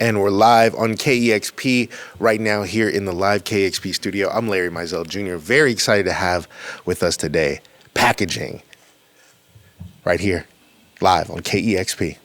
And we're live on KEXP right now here in the live KEXP studio. I'm Larry Mizell Jr. Very excited to have with us today Packaging right here live on KEXP.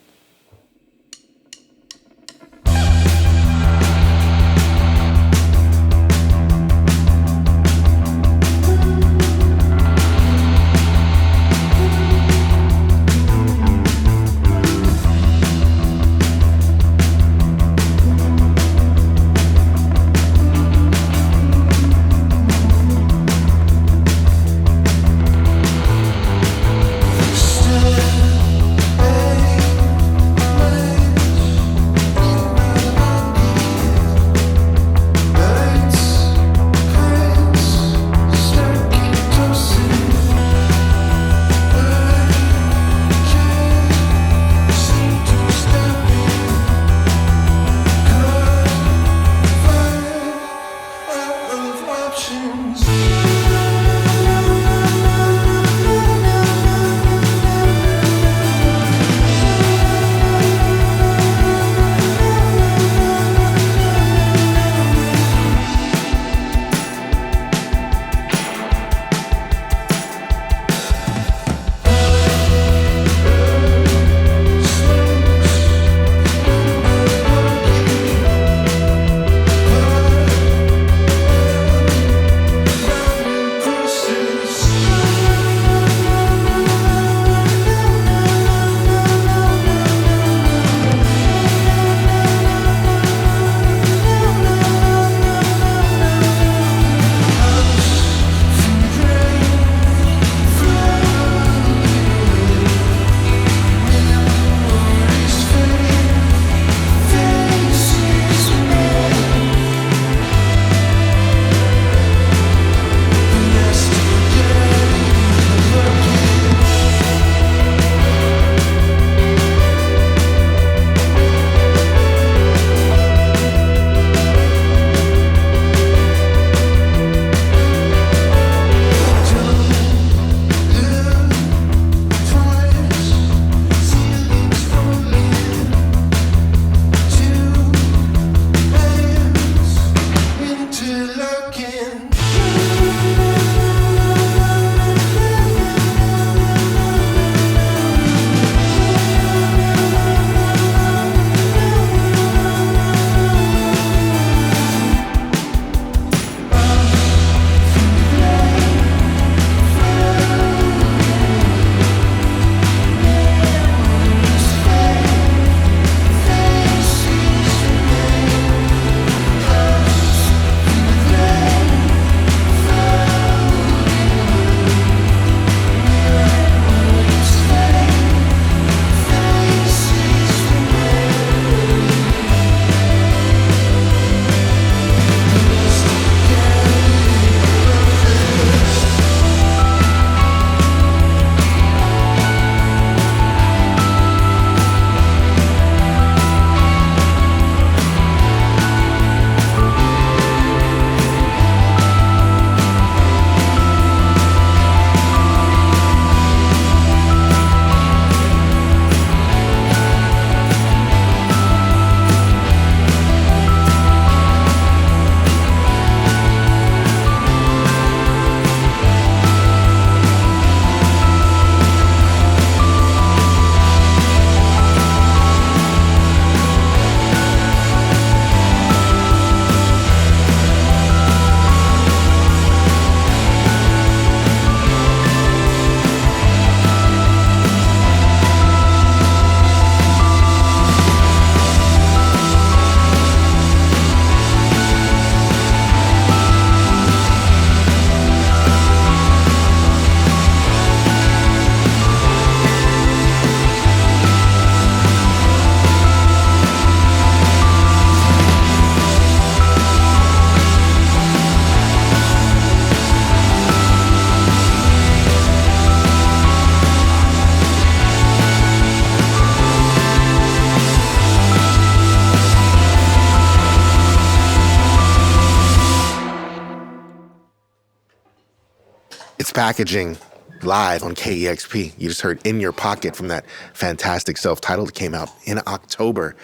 Packaging live on KEXP. You just heard In Your Pocket from that fantastic self-titled that came out in October.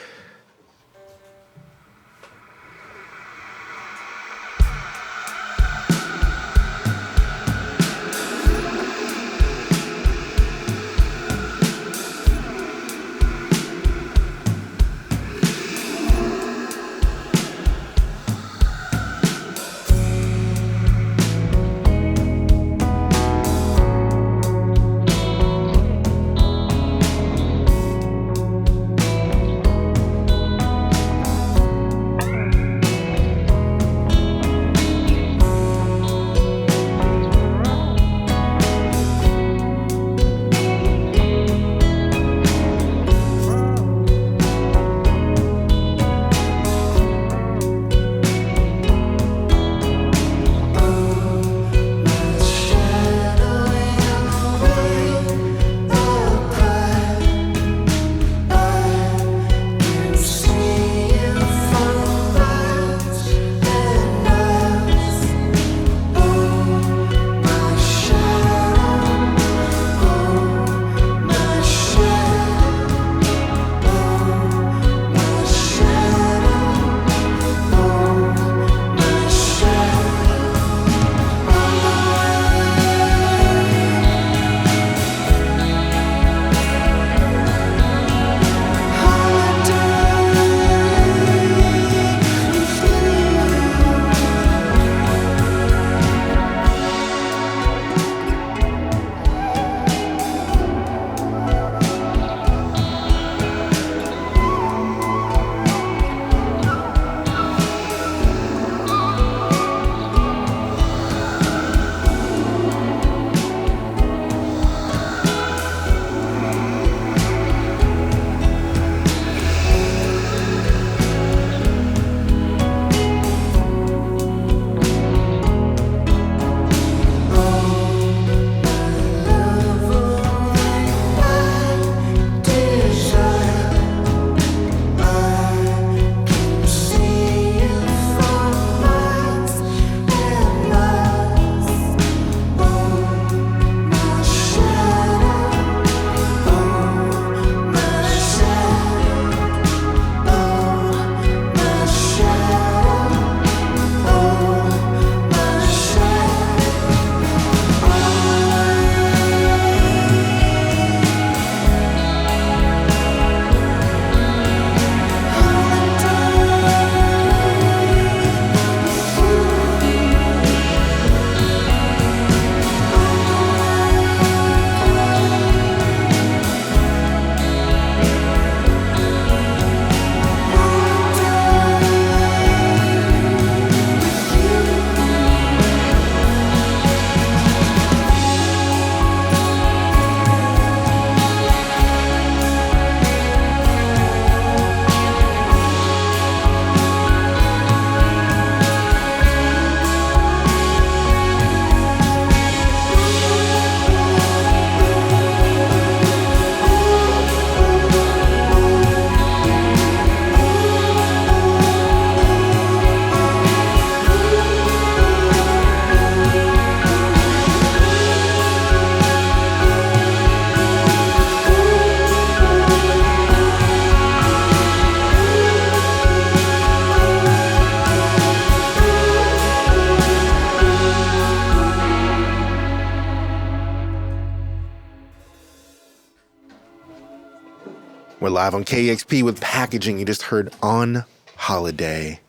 live on KEXP with Packaging. You just heard On Holiday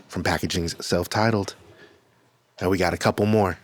from Packaging's Self-Titled. And we got a couple more.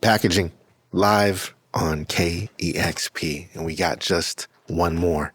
Packaging live on KEXP. And we got just one more.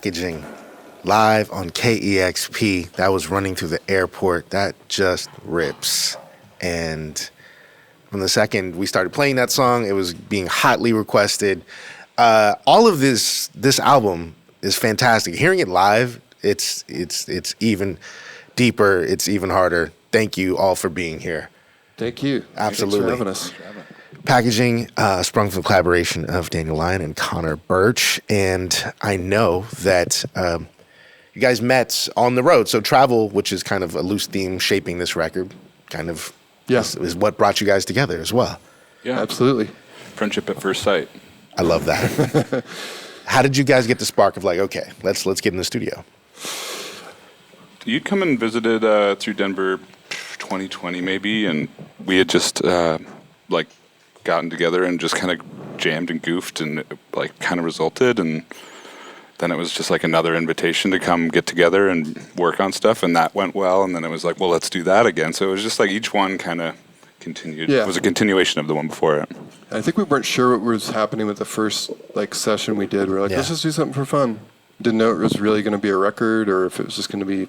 Packaging live on KEXP. That was running through the airport. That just rips. And from the second we started playing that song, it was being hotly requested. All of this album is fantastic. Hearing it live, it's even deeper. It's even harder. Thank you all for being here. Thank you. Absolutely. Thanks for having us. Packaging sprung from the collaboration of Daniel Lyon and Connor Birch. And I know that you guys met on the road. So travel, which is kind of a loose theme shaping this record, kind of is what brought you guys together as well. Yeah, absolutely. Friendship at first sight. I love that. How did you guys get the spark of like, okay, let's get in the studio? You'd come and visited through Denver 2020 maybe, and we had just gotten together and just kind of jammed and goofed, and it kind of resulted, and then it was just like another invitation to come get together and work on stuff, and that went well, and then it was like, well, let's do that again. So it was just like each one kind of continued. Yeah. It was a continuation of the one before it. I think we weren't sure what was happening with the first session we did. We were like, let's just do something for fun. Didn't know it was really going to be a record or if it was just going to be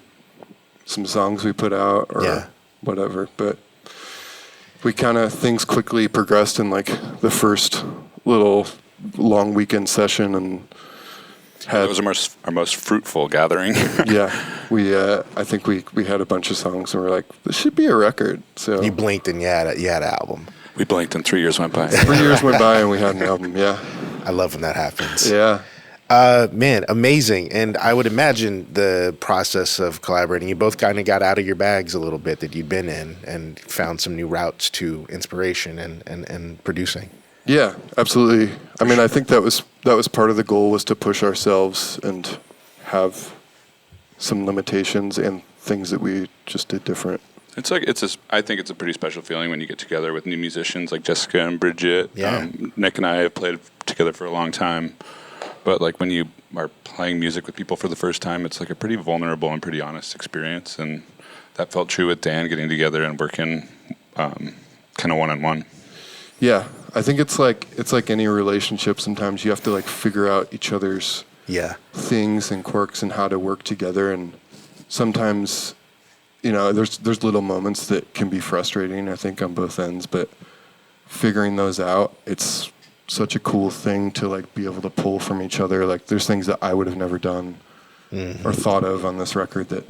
some songs we put out or whatever. But we things quickly progressed in the first little long weekend session, and it was our most fruitful gathering. I think we had a bunch of songs and we're like, this should be a record. So you blinked and you had an album. We blinked and 3 years went by. 3 years went by and we had an album. Yeah, I love when that happens. Yeah. Man, amazing. And I would imagine the process of collaborating, you both kind of got out of your bags a little bit that you'd been in and found some new routes to inspiration and producing. Yeah, absolutely. I mean, I think that was part of the goal, was to push ourselves and have some limitations and things that we just did different. I think it's a pretty special feeling when you get together with new musicians like Jessica and Bridget. Yeah. Nick and I have played together for a long time. But when you are playing music with people for the first time, it's a pretty vulnerable and pretty honest experience, and that felt true with Dan getting together and working kind of one-on-one. Yeah, I think it's like any relationship. Sometimes you have to figure out each other's things and quirks and how to work together, and sometimes there's little moments that can be frustrating, I think, on both ends, but figuring those out, it's such a cool thing to be able to pull from each other. There's things that I would have never done or thought of on this record that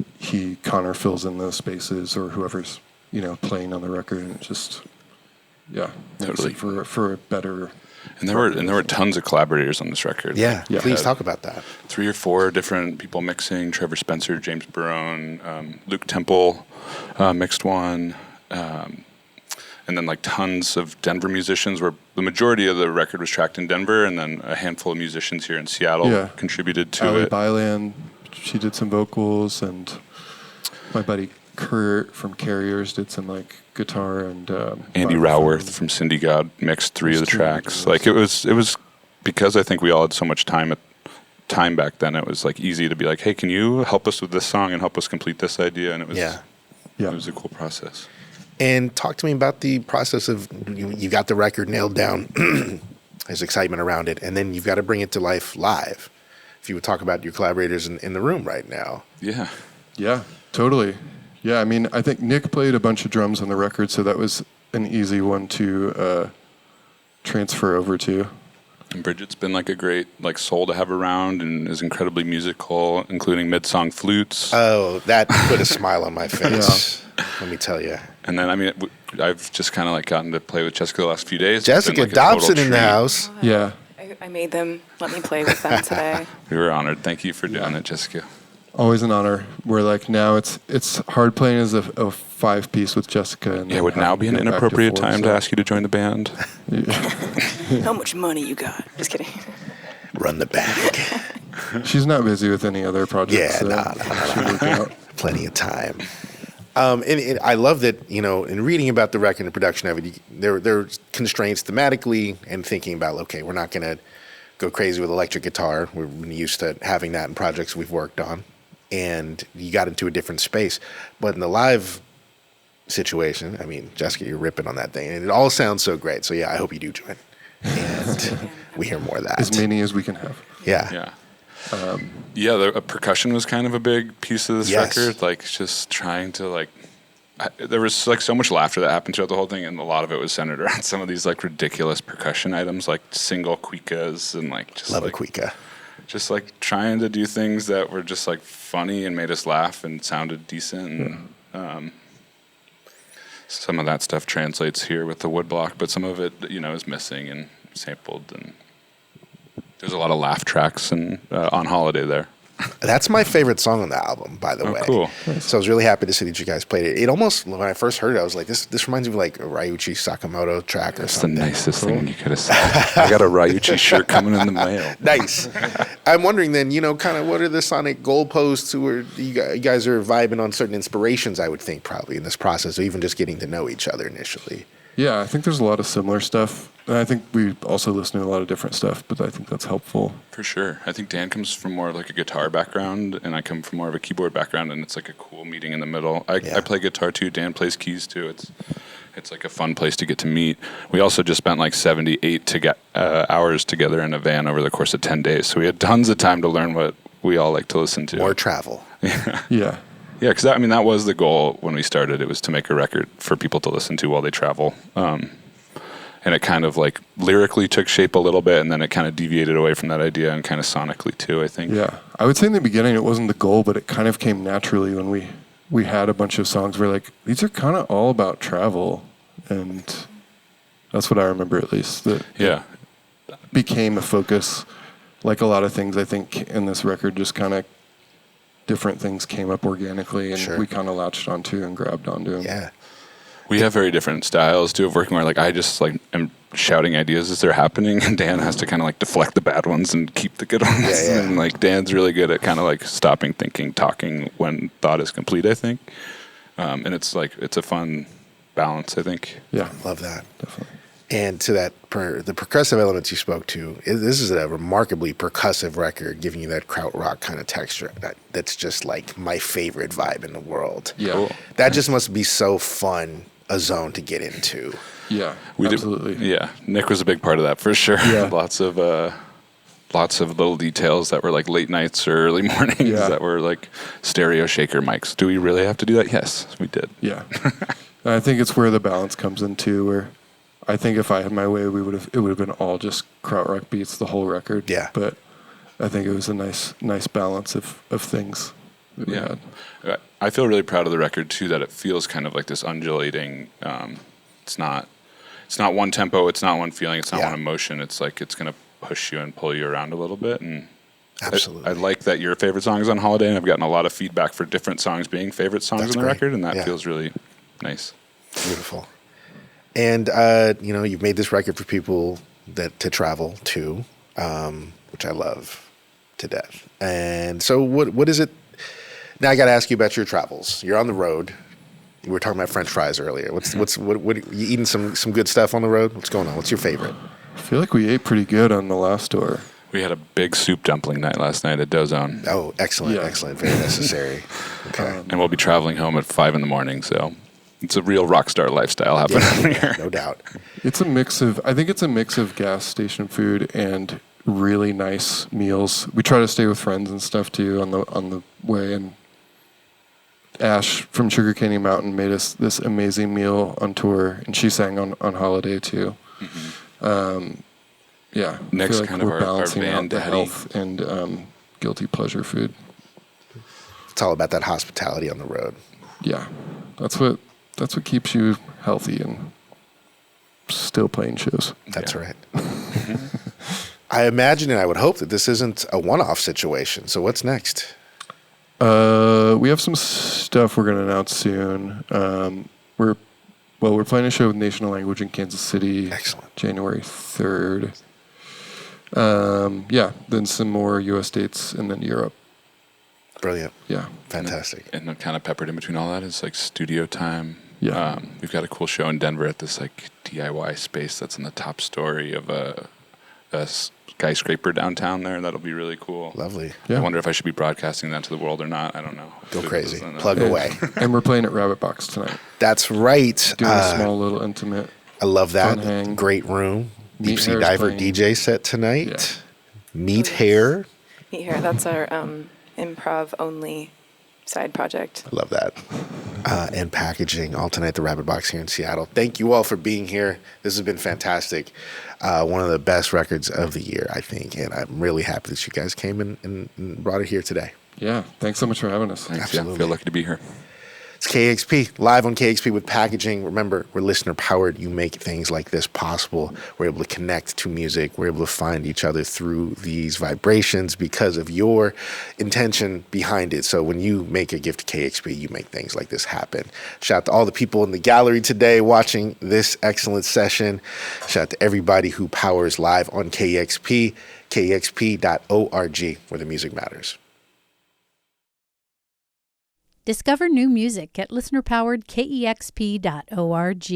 Connor fills in those spaces, or whoever's playing on the record, and it's just totally for a better. And there were tons of collaborators on this record. Yeah. Please talk about that. 3 or 4 different people mixing: Trevor Spencer, James Barone, Luke Temple mixed one. And then tons of Denver musicians, where the majority of the record was tracked in Denver, and then a handful of musicians here in Seattle contributed to Allie it. Byland, she did some vocals, and my buddy Kurt from Carriers did some guitar, and Andy Raworth from Cindy God mixed 3 of the tracks. It was because I think we all had so much time back then. It was easy to be hey, can you help us with this song and help us complete this idea? And it was it was a cool process. And talk to me about the process of, you got the record nailed down, there's excitement around it, and then you've got to bring it to life live. If you would talk about your collaborators in the room right now. Yeah. Yeah, totally. Yeah, I mean, I think Nick played a bunch of drums on the record, so that was an easy one to transfer over to. And Bridget's been a great soul to have around, and is incredibly musical, including mid-song flutes. Oh, that put a smile on my face. Let me tell you. And then I've just kind of gotten to play with Jessica the last few days. Jessica Dobson in the house. Yeah. I made them let me play with them today. We were honored. Thank you for doing it, Jessica. Always an honor. We're now it's hard playing as a 5-piece with Jessica. And would now be an inappropriate time to ask you to join the band? How much money you got? Just kidding. Run the bag. She's not busy with any other projects. Yeah, no. Plenty of time. And I love that, in reading about the record and production of it, there are constraints thematically, and thinking about, okay, we're not going to go crazy with electric guitar. We're used to having that in projects we've worked on. And you got into a different space. But in the live situation, I mean, Jessica, you're ripping on that thing. And it all sounds so great. So, yeah, I hope you do join. And we hear more of that. As many as we can have. Yeah. Yeah. The percussion was kind of a big piece of this Yes. record. Like just trying to like, there was like so much laughter that happened throughout the whole thing, and a lot of it was centered around some of these like ridiculous percussion items, like single cuicas and like just Love like, a cuica. just like trying to do things that were just like funny and made us laugh and sounded decent. And some of that stuff translates here with the woodblock, but some of it, is missing and sampled. And there's a lot of laugh tracks and on Holiday there. That's my favorite song on the album, by the way. Cool. So I was really happy to see that you guys played it. It almost, when I first heard it, I was like, this reminds me of like a Ryuichi Sakamoto track or That's something. the nicest thing you could have said. I got a Ryuichi shirt coming in the mail. Nice. I'm wondering then, kind of what are the sonic goalposts where you guys are vibing on certain inspirations, I would think, probably in this process, or even just getting to know each other initially. Yeah, I think there's a lot of similar stuff. And I think we also listen to a lot of different stuff, but I think that's helpful. For sure. I think Dan comes from more of like a guitar background, and I come from more of a keyboard background, and it's like a cool meeting in the middle. I play guitar too. Dan plays keys too. It's like a fun place to get to meet. We also just spent like 78 hours together in a van over the course of 10 days, so we had tons of time to learn what we all like to listen to. More travel. Yeah. Yeah, because that was the goal when we started. It was to make a record for people to listen to while they travel. And it kind of like lyrically took shape a little bit, and then it kind of deviated away from that idea and kind of sonically too, I think. Yeah. I would say in the beginning it wasn't the goal, but it kind of came naturally when we had a bunch of songs where like, these are kind of all about travel. And that's what I remember, at least. That became a focus. Like a lot of things, I think, in this record, just kind of different things came up organically, and we kind of latched onto and grabbed onto them. Yeah. We have very different styles too of working, where like I just like am shouting ideas as they're happening, and Dan has to kind of like deflect the bad ones and keep the good ones. Yeah. And like Dan's really good at kind of like stopping, thinking, talking when thought is complete, I think. And it's a fun balance, I think. Yeah. Love that. Definitely. And to that, the percussive elements you spoke to, this is a remarkably percussive record, giving you that krautrock kind of texture. That's just like my favorite vibe in the world. Yeah. Cool. That just must be so fun, a zone to get into. Yeah, absolutely. Nick was a big part of that for sure. Yeah. lots of little details that were like late nights or early mornings that were like stereo shaker mics. Do we really have to do that? Yes, we did. Yeah. And I think it's where the balance comes in too, where I think if I had my way, it would have been all just krautrock beats the whole record. Yeah. But I think it was a nice balance of things that we had. I feel really proud of the record too, that it feels kind of like this undulating. It's not one tempo, it's not one feeling, it's not one emotion. It's like it's going to push you and pull you around a little bit. And absolutely, I like that your favorite song is on Holiday, and I've gotten a lot of feedback for different songs being favorite songs on the record, and that feels really nice. Beautiful. And you've made this record for people to travel to, which I love to death. And so, what is it? Now I got to ask you about your travels. You're on the road. We were talking about French fries earlier. What you eating some good stuff on the road? What's going on? What's your favorite? I feel like we ate pretty good on the last tour. We had a big soup dumpling night last night at Dobson. Oh, excellent, excellent, very necessary. Okay, and we'll be traveling home at 5 a.m, so it's a real rock star lifestyle happening here. No doubt. It's a mix of gas station food and really nice meals. We try to stay with friends and stuff too on the way, and Ash from Sugar Candy Mountain made us this amazing meal on tour, and she sang on Holiday too. Mm-hmm. Next, I feel like kind of we're balancing our out the daddy. health and guilty pleasure food. It's all about that hospitality on the road. Yeah, that's what keeps you healthy and still playing shows. That's right. I imagine and I would hope that this isn't a one-off situation. So what's next? We have some stuff we're going to announce soon. We're playing a show with National Language in Kansas City. Excellent. January 3rd. Then some more U.S. dates, and then Europe. Brilliant. Yeah. Fantastic. And then kind of peppered in between all that is like studio time. Yeah. We've got a cool show in Denver at this like DIY space that's in the top story of a skyscraper downtown there. That'll be really cool. Lovely. Yeah. I wonder if I should be broadcasting that to the world or not. I don't know. Go crazy. Plug away. And we're playing at Rabbit Box tonight. That's right. Doing a small little intimate. I love that. Fun hang. Great room. Meat Deep Sea Hair's Diver playing. DJ set tonight. Meat Hair here. That's our improv only side project. I love that. And packaging all tonight at the Rabbit Box here in Seattle. Thank you all for being here. This has been fantastic. One of the best records of the year, I think. And I'm really happy that you guys came and brought it here today. Yeah, thanks so much for having us. Thanks. Absolutely. Yeah, I feel lucky to be here. It's KEXP, live on KEXP with packaging. Remember, we're listener powered. You make things like this possible. We're able to connect to music. We're able to find each other through these vibrations because of your intention behind it. So when you make a gift to KEXP, you make things like this happen. Shout out to all the people in the gallery today watching this excellent session. Shout out to everybody who powers live on KEXP, kexp.org, where the music matters. Discover new music at listener-powered KEXP.org.